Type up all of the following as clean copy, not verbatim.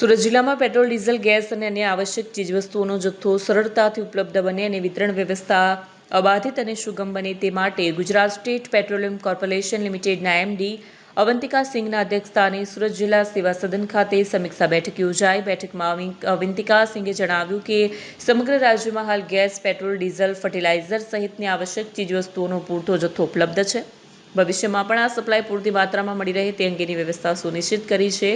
સુરત જિલ્લામાં petrol, diesel, gas અને અન્ય આવશ્યક ચીજવસ્તુઓનો જથ્થો સરળતાથી ઉપલબ્ધ બને અને વિતરણ વ્યવસ્થા અબાધિત અને સુગમ બને તે માટે ગુજરાત સ્ટેટ પેટ્રોલિયમ કોર્પોરેશન લિમિટેડના એમડી અવંતિકા સિંઘના અધ્યક્ષસ્થાને સુરત જિલ્લા સેવા સદન ખાતે સમીક્ષા બેઠક યોજાઈ. બેઠકમાં અવંતિકા સિંઘે જણાવ્યું કે સમગ્ર રાજ્યમાં હાલ ગેસ, પેટ્રોલ, ડીઝલ, ફર્ટિલાઇઝર સહિતની આવશ્યક ચીજવસ્તુઓનો પૂરતો જથ્થો ઉપલબ્ધ છે. ભવિષ્યમાં પણ આ સપ્લાય પૂરતી માત્રામાં મળી રહે તે અંગેની વ્યવસ્થા સુનિશ્ચિત કરી છે.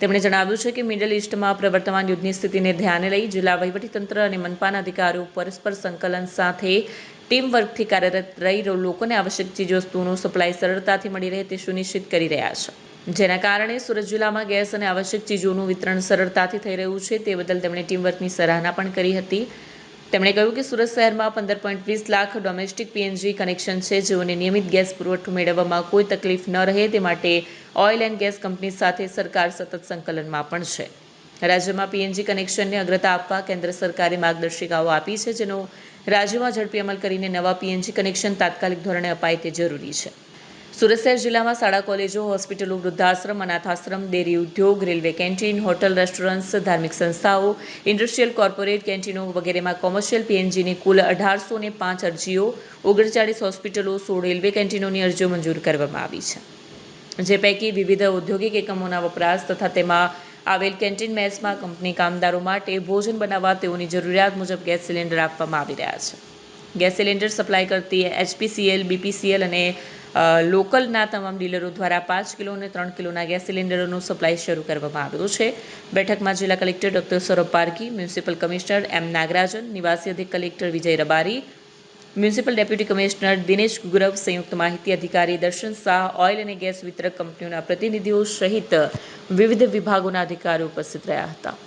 તેમણે જણાવ્યું છે કે મિડલ ઇસ્ટમાં પ્રવર્તમાન યુદ્ધની સ્થિતિને ધ્યાને લઈ જિલ્લા વહીવટીતંત્ર અને મનપાના અધિકારીઓ પરસ્પર સંકલન સાથે ટીમ વર્કથી કાર્યરત રહી લોકોને આવશ્યક ચીજવસ્તુઓનો સપ્લાય સરળતાથી મળી રહે તે સુનિશ્ચિત કરી રહ્યા છે. જેના કારણે સુરત જિલ્લામાં ગેસ અને આવશ્યક ચીજોનું વિતરણ સરળતાથી થઈ રહ્યું છે. તે બદલ તેમણે ટીમવર્કની સરાહના પણ કરી હતી. તેમણે કહ્યું કે સુરત શહેરમાં 15.20 લાખ ડોમેસ્ટિક પીએનજી કનેક્શન છે, જેઓને નિયમિત ગેસ પુરવઠો મેળવવામાં કોઈ તકલીફ ન રહે તે માટે ઓઇલ એન્ડ ગેસ કંપની સાથે સરકાર સતત સંકલનમાં પણ છે. રાજ્યમાં પીએનજી કનેક્શનને અગ્રતા આપવા કેન્દ્ર સરકારે માર્ગદર્શિકાઓ આપી છે, જેનો રાજ્યમાં ઝડપી અમલ કરીને નવા પીએનજી કનેક્શન તાત્કાલિક ધોરણે અપાય તે જરૂરી છે. સુરત શહેર જિલ્લામાં શાળા, કોલેજો, હોસ્પિટલો, વૃદ્ધાશ્રમ, અનાથાશ્રમ, ડેરી ઉદ્યોગ, રેલવે કેન્ટીન, હોટલ, રેસ્ટોરન્ટ્સ, ધાર્મિક સંસ્થાઓ, ઇન્ડસ્ટ્રીયલ કોર્પોરેટ કેન્ટીનો વગેરેમાં કોમર્શિયલ પીએનજીની કુલ 1805 અરજીઓ, 39 હોસ્પિટલો, 16 રેલવે કેન્ટીનોની અરજીઓ મંજૂર કરવામાં આવી છે. જે પૈકી વિવિધ ઔદ્યોગિક એકમોના વપરાશ તથા તેમાં આવેલ કેન્ટીન મેસમાં કંપની કામદારો માટે ભોજન બનાવવા તેઓની જરૂરિયાત મુજબ ગેસ સિલિન્ડર આપવામાં આવી રહ્યા છે. ગેસ સિલિન્ડર સપ્લાય કરતી એચપીસીએલ, બીપીસીએલ અને લોકલના તમામ ડીલરો દ્વારા 5 કિલો અને 3 કિલોના ગેસ સિલિન્ડરોનો સપ્લાય શરૂ કરવામાં આવ્યો છે. બેઠકમાં જિલ્લા collector doctor Saurabh Parki, municipal commissioner M Nagarajan, નિવાસી અધિક collector Vijay Rabari, municipal deputy commissioner Dinesh Gurav, સંયુક્ત માહિતી અધિકારી દર્શન શાહ, ઓઇલ અને ગેસ વિતરક કંપનીઓના પ્રતિનિધિઓ સહિત વિવિધ વિભાગોના અધિકારીઓ ઉપસ્થિત રહ્યા હતા.